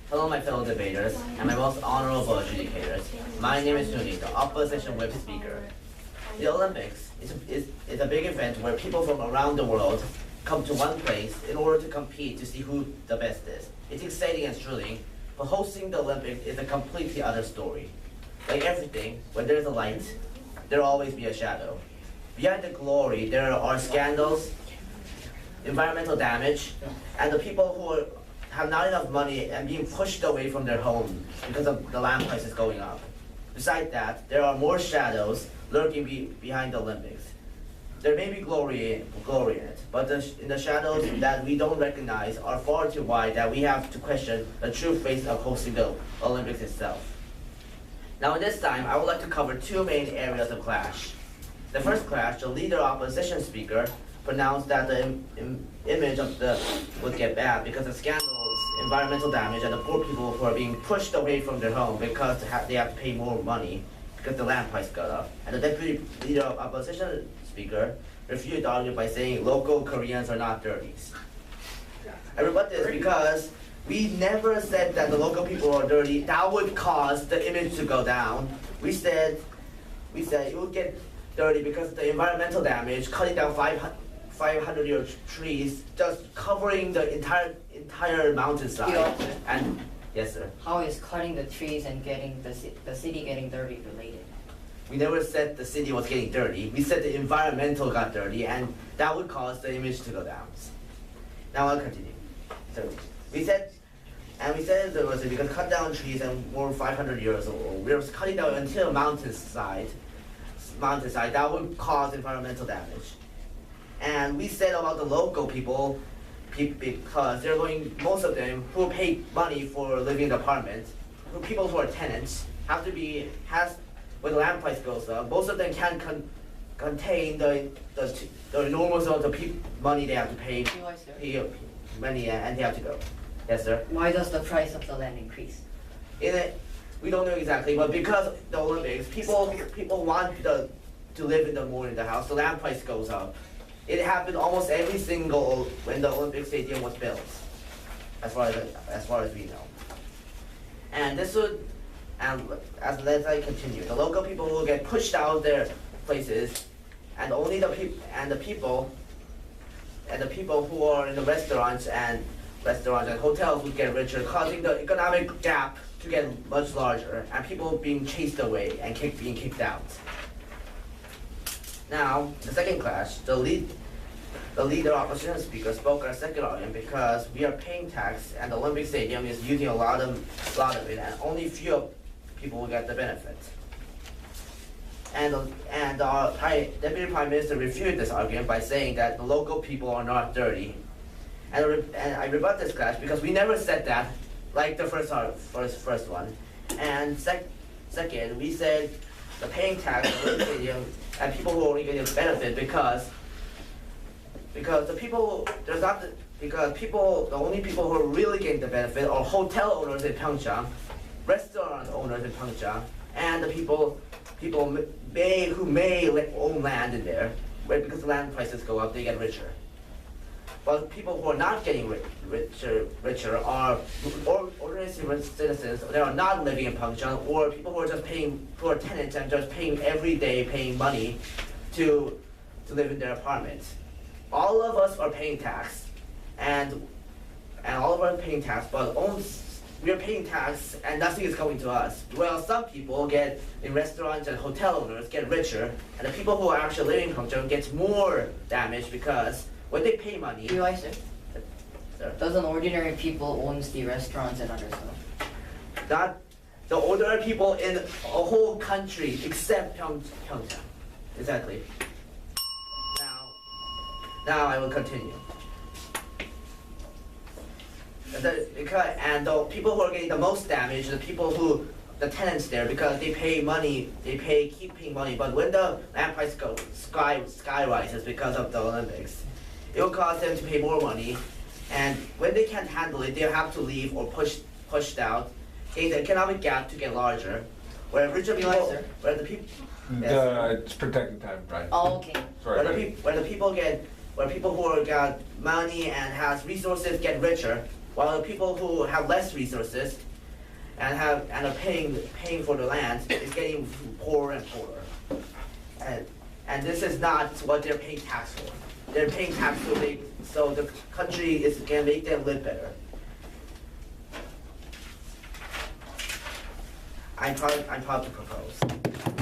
Hello, my fellow debaters and my most honorable adjudicators. My name is Suni, the opposition whip speaker. The Olympics is a big event where people from around the world come to one place in order to compete to see who the best is. It's exciting and thrilling, but hosting the Olympics is a completely other story. Like everything, when there's a light, there'll always be a shadow. Behind the glory, there are scandals, environmental damage, and the people who have not enough money and being pushed away from their home because of the land prices going up. Besides that, there are more shadows lurking behind the Olympics. There may be glory in it, but in the shadows that we don't recognize are far too wide that we have to question the true face of hosting the Olympics itself. Now, in this time, I would like to cover two main areas of clash. The first clash, the leader opposition speaker pronounced that the image of would get bad because of scandals, environmental damage, and the poor people who are being pushed away from their home because they have to pay more money because the land price got up. And the deputy leader of opposition speaker refuted the argument by saying local Koreans are not dirties. I rebut this because we never said that the local people are dirty. That would cause the image to go down. We said it would get dirty because of the environmental damage, cutting down 500-year trees, just covering the entire mountainside. And yes, sir. How is cutting the trees and getting the city getting dirty related? We never said the city was getting dirty. We said the environmental got dirty, and that would cause the image to go down. Now I'll continue. So we said there was because cut down trees and more 500 years old. We were cutting down until mountainside. That would cause environmental damage. And we said about the local people because they're most of them who pay money for living in apartments, people who are tenants, when the land price goes up, most of them can't contain the enormous amount of money they have to pay money and they have to go. Yes, sir? Why does the price of the land increase? We don't know exactly, but because of the Olympics, people want to live more in the house, the land price goes up. It happened almost every single when the Olympic Stadium was built, as far as we know. And this would, as I continue, the local people will get pushed out of their places, and only the people who are in the restaurants and hotels would get richer, causing the economic gap to get much larger, and people being chased away and being kicked out. Now, the second clash, the leader opposition speaker spoke our second argument because we are paying tax and the Olympic Stadium is using a lot of it, and only few people will get the benefit. And our Deputy Prime Minister refuted this argument by saying that the local people are not dirty. And I rebut this clash because we never said that, like the first one. And second, we said the paying tax on the stadium and people who are only getting benefit because the only people who are really getting the benefit are hotel owners in Pyeongchang, restaurant owners in Pyeongchang, and the people who may own land in there, where because the land prices go up, they get richer. But people who are not getting richer are ordinary citizens that are not living in Pyeongchang, or people who are tenants and just paying money to live in their apartments. All of us are paying tax, and all of us are paying tax, but we are paying tax and nothing is coming to us. Well, some people in restaurants and hotel owners get richer, and the people who are actually living in Pyeongchang get more damage because when they pay money. Doesn't ordinary people owns the restaurants and other stuff? Not the ordinary people in a whole country except Pyeongchang. Exactly. Now I will continue. And the people who are getting the most damage, the tenants there, because they keep paying money, but when the land price sky rises because of the Olympics, it will cause them to pay more money, and when they can't handle it, they have to leave or pushed out, getting the economic gap to get larger, where richer people, where the people, It's protected time, right? Oh, okay. Sorry. where the people get where people who got money and has resources get richer, while the people who have less resources and are paying for the land is getting poorer and poorer. And this is not what they're paying tax for. They're paying tax so the country is gonna make them live better. I'm proud to propose.